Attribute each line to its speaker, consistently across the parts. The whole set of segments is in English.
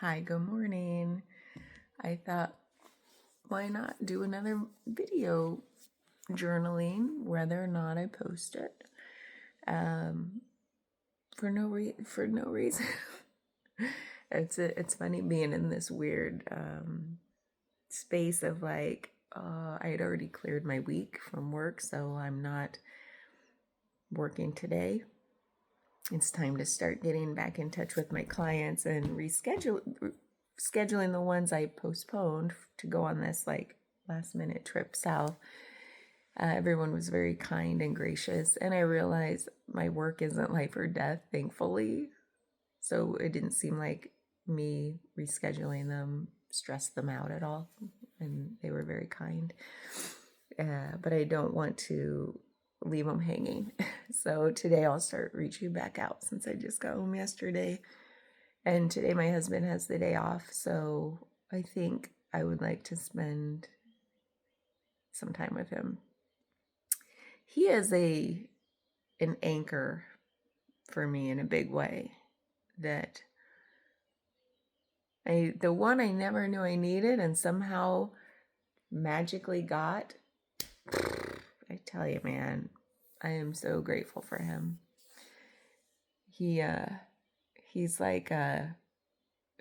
Speaker 1: Hi, good morning. I thought, why not do another video journaling, whether or not I post it, um, for no reason. It's funny being in this weird space of like, I had already cleared my week from work, so I'm not working today. It's time to start getting back in touch with my clients and scheduling the ones I postponed to go on this like last minute trip south. Everyone was very kind and gracious, and I realized my work isn't life or death, thankfully. So it didn't seem like me rescheduling them stressed them out at all, and they were very kind. But I don't want to leave them hanging. So today I'll start reaching back out since I just got home yesterday. And today my husband has the day off, so I think I would like to spend some time with him. He is an anchor for me in a big way. That the one I never knew I needed and somehow magically got. I tell you, man, I am so grateful for him. He's like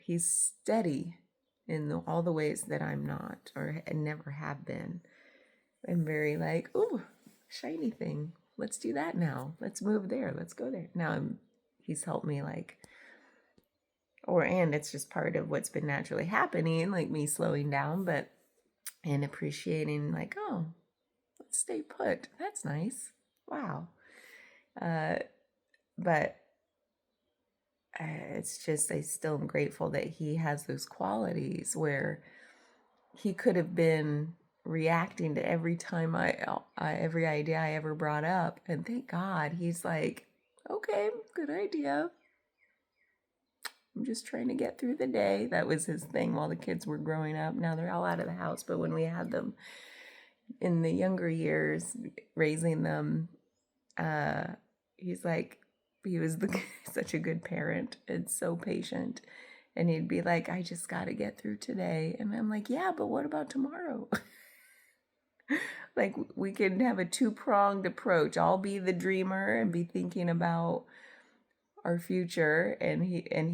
Speaker 1: he's steady in all the ways that I'm not or never have been. I'm very like, ooh, shiny thing. Let's do that now. Let's move there. Let's go there. Now he's helped me like, and it's just part of what's been naturally happening, like me slowing down, and appreciating like, oh, let's stay put. That's nice. Wow. But it's just, I still am grateful that he has those qualities where he could have been reacting to every idea I ever brought up. And thank God he's like, okay, good idea. I'm just trying to get through the day. That was his thing while the kids were growing up. Now they're all out of the house. But when we had them in the younger years, raising them, he's like, he was such a good parent and so patient. And he'd be like, I just got to get through today. And I'm like, yeah, but what about tomorrow? Like we can have a two-pronged approach. I'll be the dreamer and be thinking about our future, and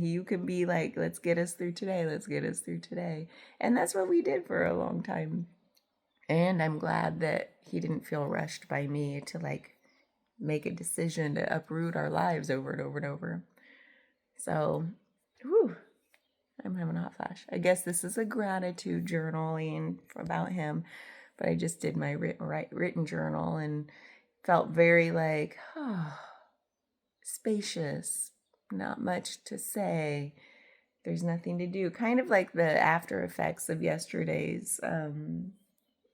Speaker 1: you can be like, let's get us through today. Let's get us through today. And that's what we did for a long time. And I'm glad that he didn't feel rushed by me to like make a decision to uproot our lives over and over and over. So, I'm having a hot flash. I guess this is a gratitude journaling about him, but I just did my written journal and felt very like, spacious, not much to say. There's nothing to do. Kind of like the after effects of yesterday's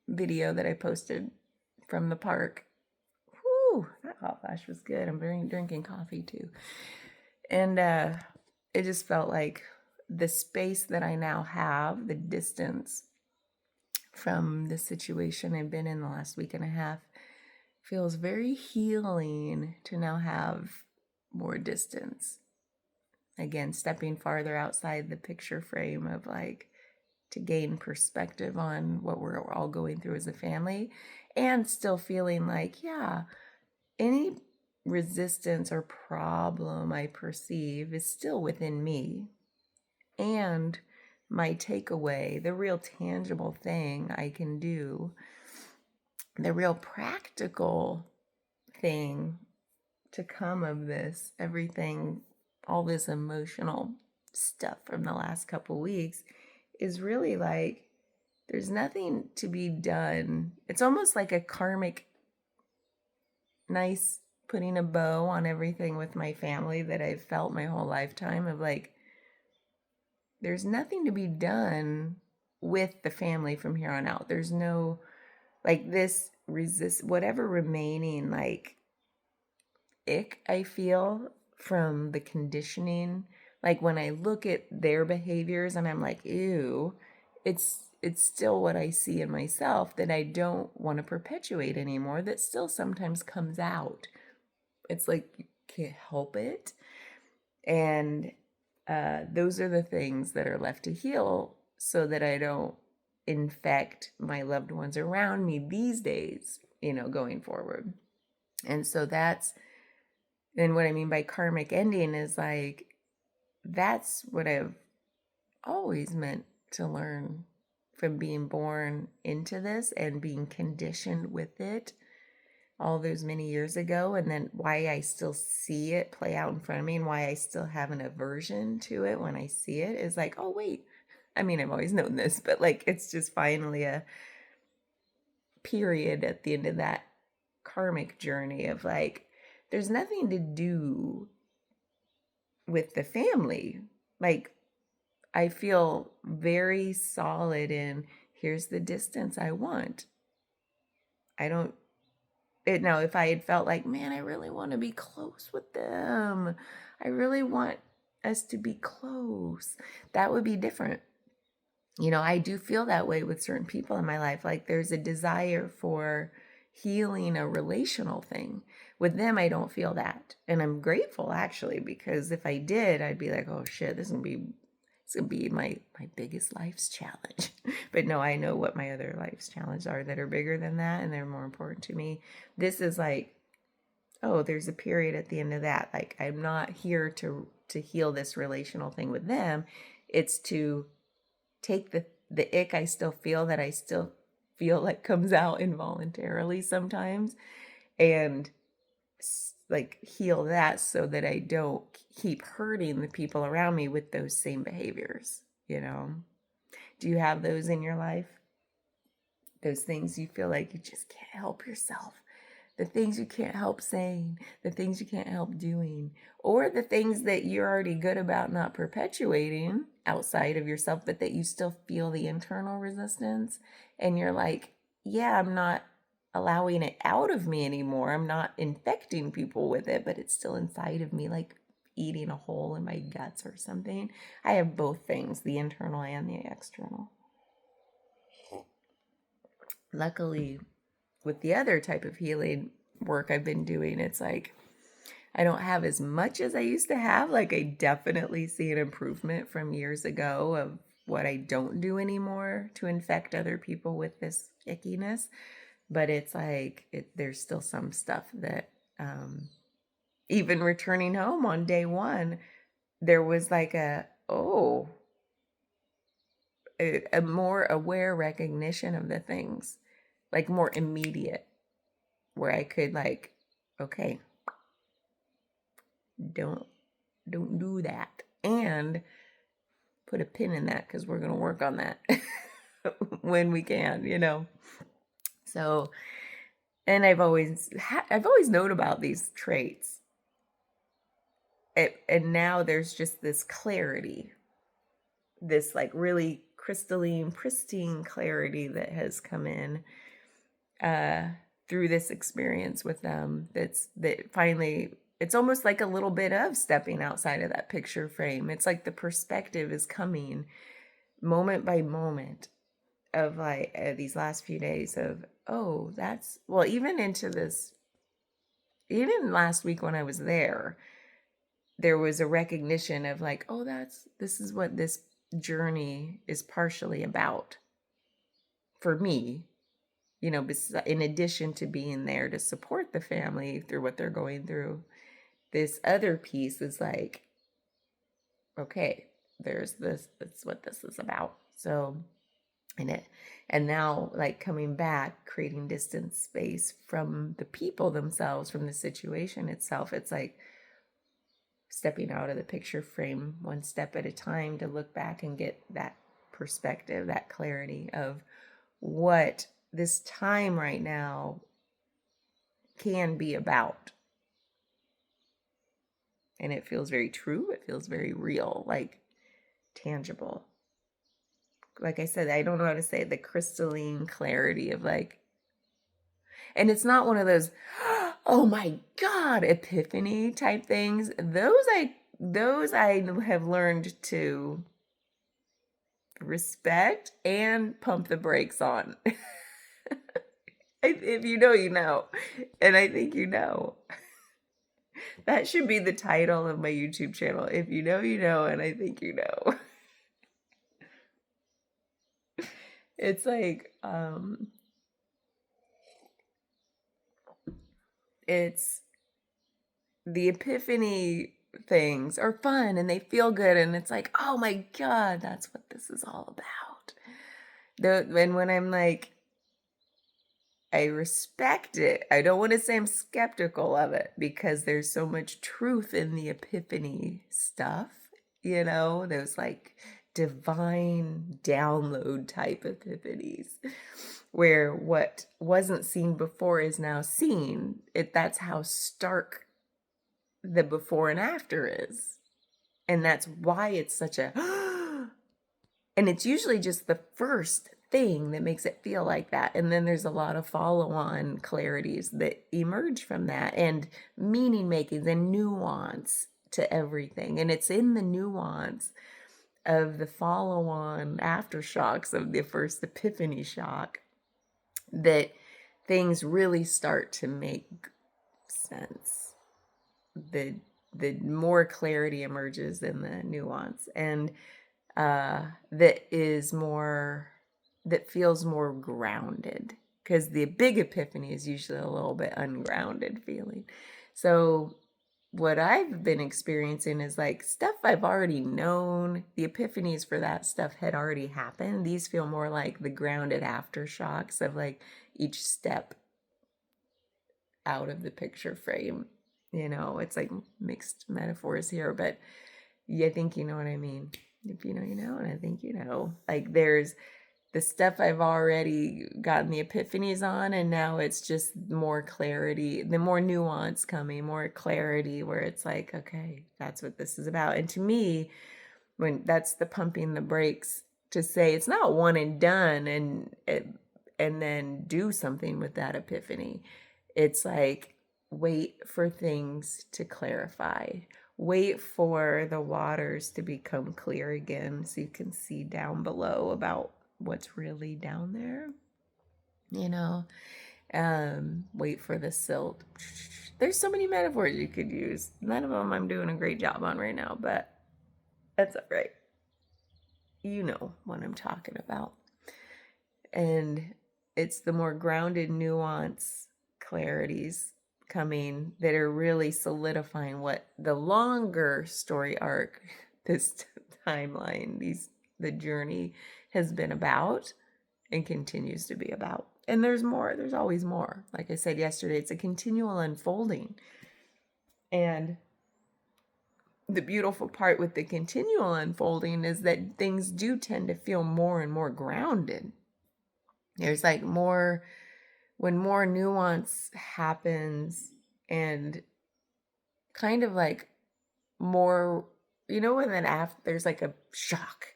Speaker 1: video that I posted from the park. Whew, that hot flash was good. I'm drinking coffee too. And it just felt like the space that I now have, the distance from the situation I've been in the last week and a half, feels very healing to now have more distance. Again, stepping farther outside the picture frame of like to gain perspective on what we're all going through as a family, and still feeling like, yeah, any resistance or problem I perceive is still within me. And my takeaway, the real tangible thing I can do, the real practical thing to come of this, everything, all this emotional stuff from the last couple weeks is really like, there's nothing to be done. It's almost like a karmic, nice putting a bow on everything with my family that I've felt my whole lifetime of like, there's nothing to be done with the family from here on out. There's no, like this whatever remaining like ick I feel from the conditioning. Like when I look at their behaviors and I'm like, ew, it's still what I see in myself that I don't want to perpetuate anymore, that still sometimes comes out. It's like you can't help it. And those are the things that are left to heal so that I don't infect my loved ones around me these days, going forward. And so and what I mean by karmic ending is like, that's what I've always meant to learn from being born into this and being conditioned with it all those many years ago, and then why I still see it play out in front of me and why I still have an aversion to it when I see it is like, oh, wait. I mean, I've always known this, but like, it's just finally a period at the end of that karmic journey of like, there's nothing to do with the family. Like, I feel very solid in here's the distance I want. I don't now, if I had felt like, man, I really want to be close with them, I really want us to be close, that would be different. I do feel that way with certain people in my life. Like there's a desire for healing a relational thing. With them, I don't feel that. And I'm grateful actually, because if I did, I'd be like, oh shit, it's gonna be my biggest life's challenge. But no, I know what my other life's challenges are that are bigger than that, and they're more important to me. This is like, oh, there's a period at the end of that. Like I'm not here to heal this relational thing with them. It's to take the ick I still feel, that I still feel like comes out involuntarily sometimes, and like heal that so that I don't keep hurting the people around me with those same behaviors. Do you have those in your life? Those things you feel like you just can't help yourself, the things you can't help saying, the things you can't help doing, or the things that you're already good about not perpetuating outside of yourself, but that you still feel the internal resistance. And you're like, yeah, I'm not allowing it out of me anymore. I'm not infecting people with it, but it's still inside of me, like eating a hole in my guts or something. I have both things, the internal and the external. Luckily, with the other type of healing work I've been doing, it's like I don't have as much as I used to have. Like I definitely see an improvement from years ago of what I don't do anymore to infect other people with this ickiness. But it's like there's still some stuff that even returning home on day one, there was like a more aware recognition of the things, like more immediate, where I could like, okay, don't do that, and put a pin in that because we're going to work on that when we can. So, and I've always known about these traits, and now there's just this clarity, this like really crystalline, pristine clarity that has come in through this experience with them. That finally, it's almost like a little bit of stepping outside of that picture frame. It's like the perspective is coming moment by moment of like these last few days of, oh, even into this, even last week when I was there was a recognition of like, oh, this is what this journey is partially about for me, in addition to being there to support the family through what they're going through. This other piece is like, okay, there's this, that's what this is about. So, and now like coming back, creating distance space from the people themselves, from the situation itself. It's like stepping out of the picture frame one step at a time to look back and get that perspective, that clarity of what this time right now can be about. And it feels very true. It feels very real, like tangible. Like I said, I don't know how to say it, the crystalline clarity of like, and it's not one of those, oh my God, epiphany type things. Those I have learned to respect and pump the brakes on. If you know, you know. And I think you know. That should be the title of my YouTube channel. If you know, you know, and I think you know. It's like, it's the epiphany things are fun and they feel good, and it's like, oh my God, that's what this is all about. And when I'm like, I respect it. I don't want to say I'm skeptical of it because there's so much truth in the epiphany stuff, those like divine download type epiphanies where what wasn't seen before is now seen. That's how stark the before and after is. And that's why it's such a and it's usually just the first thing that makes it feel like that. And then there's a lot of follow-on clarities that emerge from that, and meaning makings and nuance to everything. And it's in the nuance of the follow-on aftershocks of the first epiphany shock that things really start to make sense. The more clarity emerges in the nuance, and that feels more grounded, because the big epiphany is usually a little bit ungrounded feeling. So what I've been experiencing is like stuff I've already known. The epiphanies for that stuff had already happened. These feel more like the grounded aftershocks of like each step out of the picture frame. It's like mixed metaphors here, but yeah, I think you know what I mean. If you know, you know, and I think you know. Like there's the stuff I've already gotten the epiphanies on, and now it's just more clarity, the more nuance coming, more clarity, where it's like, okay, that's what this is about. And to me, when that's the pumping the brakes to say it's not one and done and then do something with that epiphany. It's like, wait for things to clarify. Wait for the waters to become clear again so you can see down below about what's really down there. Wait for the silt. There's so many metaphors you could use. None of them I'm doing a great job on right now, but that's all right. You know what I'm talking about. And it's the more grounded nuance clarities coming that are really solidifying what the longer story arc, this timeline, the journey has been about and continues to be about. And there's more, there's always more. Like I said yesterday, it's a continual unfolding. And the beautiful part with the continual unfolding is that things do tend to feel more and more grounded. There's like more, when more nuance happens, and kind of like more, when then after there's like a shock,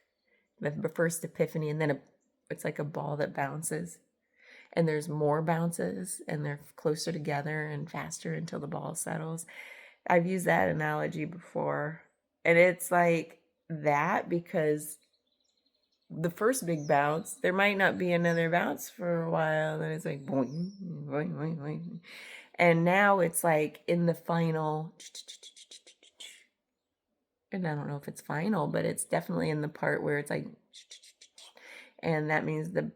Speaker 1: the first epiphany, and then it's like a ball that bounces, and there's more bounces, and they're closer together and faster until the ball settles. I've used that analogy before, and it's like that because the first big bounce, there might not be another bounce for a while, then it's like boing, boing, boing, boing. And now it's like in the final, and I don't know if it's final, but it's definitely in the part where it's like, and that means the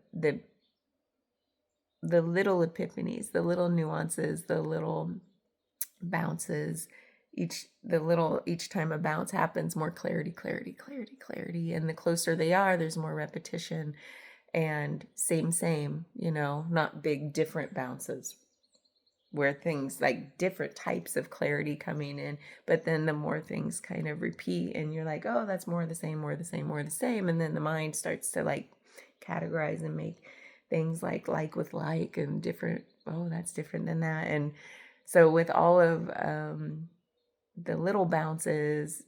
Speaker 1: little epiphanies, the little nuances, the little bounces, each time a bounce happens, more clarity, and the closer they are, there's more repetition, and same, not big different bounces where things like different types of clarity coming in, but then the more things kind of repeat, and you're like, oh, that's more of the same, and then the mind starts to like categorize and make things like with like, and different, oh, that's different than that. And so with all of the little bounces,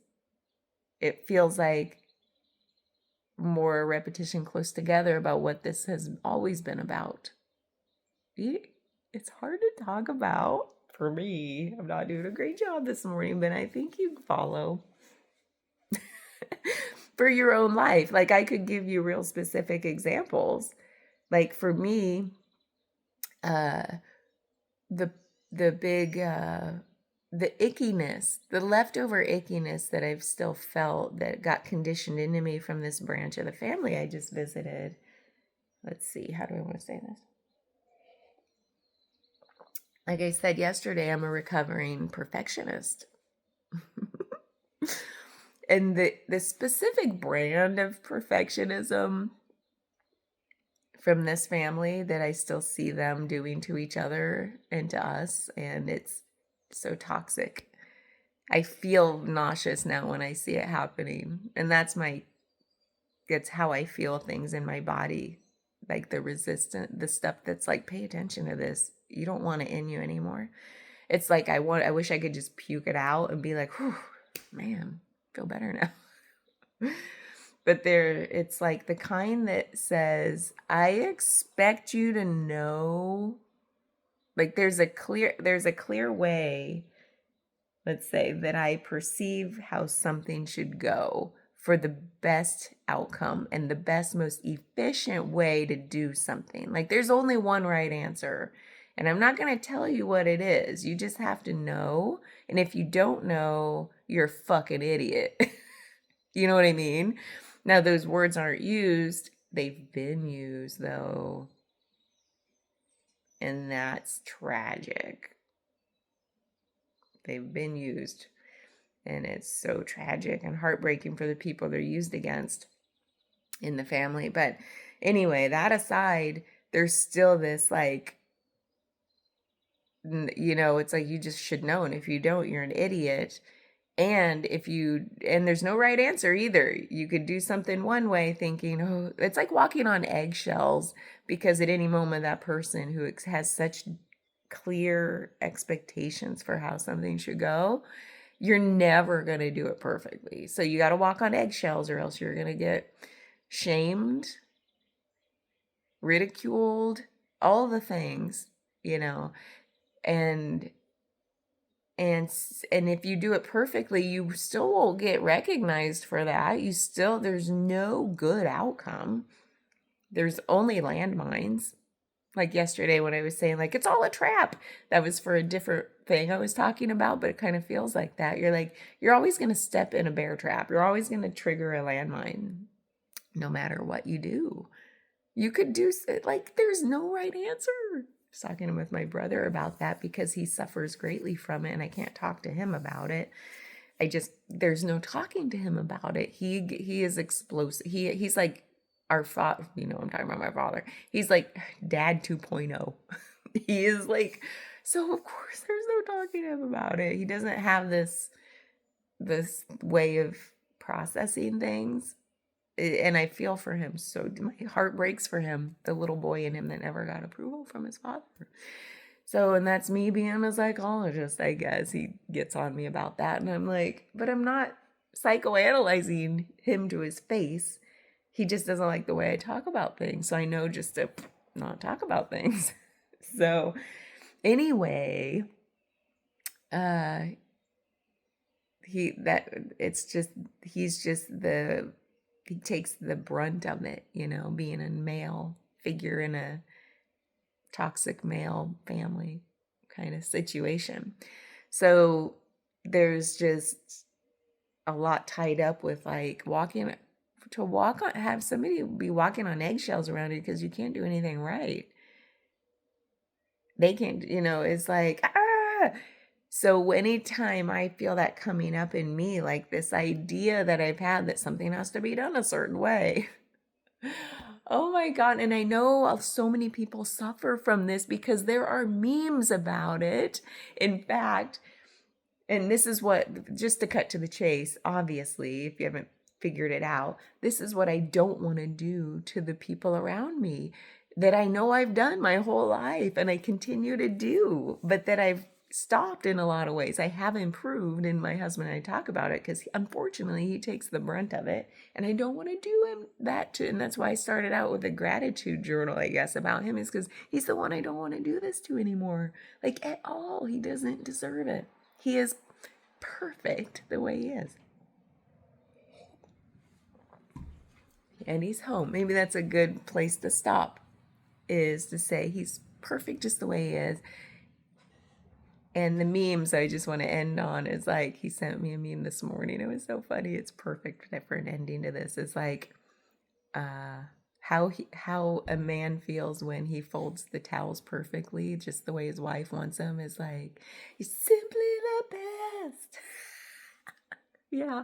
Speaker 1: it feels like more repetition close together about what this has always been about. It's hard to talk about for me. I'm not doing a great job this morning, but I think you follow for your own life. Like I could give you real specific examples. Like for me, the big the ickiness, the leftover ickiness that I've still felt that got conditioned into me from this branch of the family I just visited. Let's see, how do I want to say this? Like I said yesterday, I'm a recovering perfectionist. And the specific brand of perfectionism from this family that I still see them doing to each other and to us, and it's so toxic. I feel nauseous now when I see it happening. And it's how I feel things in my body. Like the stuff that's like, pay attention to this. You don't want it in you anymore. It's like I wish I could just puke it out and be like, whew, man, feel better now. But it's like the kind that says, I expect you to know, like there's a clear way, let's say, that I perceive how something should go for the best outcome and the best, most efficient way to do something. Like there's only one right answer. And I'm not going to tell you what it is. You just have to know. And if you don't know, you're a fucking idiot. You know what I mean? Now, those words aren't used. They've been used, though. And that's tragic. They've been used. And it's so tragic and heartbreaking for the people they're used against in the family. But anyway, that aside, there's still this like, it's like you just should know. And if you don't, you're an idiot. And there's no right answer either. You could do something one way thinking, oh, it's like walking on eggshells, because at any moment that person who has such clear expectations for how something should go, you're never going to do it perfectly. So you got to walk on eggshells, or else you're going to get shamed, ridiculed, all the things, and if you do it perfectly, you still won't get recognized for that. There's no good outcome. There's only landmines. Like yesterday when I was saying, like, it's all a trap. That was for a different thing I was talking about, but it kind of feels like that. You're always going to step in a bear trap. You're always going to trigger a landmine, no matter what you do. You could do, like, there's no right answer. I was talking with my brother about that because he suffers greatly from it and I can't talk to him about it. There's no talking to him about it. He is explosive. He's like our father, I'm talking about my father. He's like dad 2.0. He is like, so of course there's no talking to him about it. He doesn't have this way of processing things. And I feel for him. So my heart breaks for him, the little boy in him that never got approval from his father. So, and that's me being a psychologist, I guess. He gets on me about that. And I'm like, but I'm not psychoanalyzing him to his face. He just doesn't like the way I talk about things. So I know just to not talk about things. So anyway, he takes the brunt of it, being a male figure in a toxic male family kind of situation. So there's just a lot tied up with like have somebody be walking on eggshells around you because you can't do anything right. They can't, it's like, So anytime I feel that coming up in me, like this idea that I've had that something has to be done a certain way. Oh my God. And I know so many people suffer from this because there are memes about it. In fact, and this is what, just to cut to the chase, obviously, if you haven't figured it out, this is what I don't want to do to the people around me that I know I've done my whole life and I continue to do, but that I've stopped in a lot of ways. I have improved, and my husband and I talk about it because unfortunately he takes the brunt of it, and I don't want to do him that too. And that's why I started out with a gratitude journal, I guess, about him, is because he's the one I don't want to do this to anymore. Like at all. He doesn't deserve it. He is perfect the way he is. And he's home. Maybe that's a good place to stop, is to say he's perfect just the way he is. And the memes I just want to end on is like, he sent me a meme this morning. It was so funny. It's perfect for an ending to this. It's like, uh, how a man feels when he folds the towels perfectly, just the way his wife wants them, is like, you're simply the best. Yeah.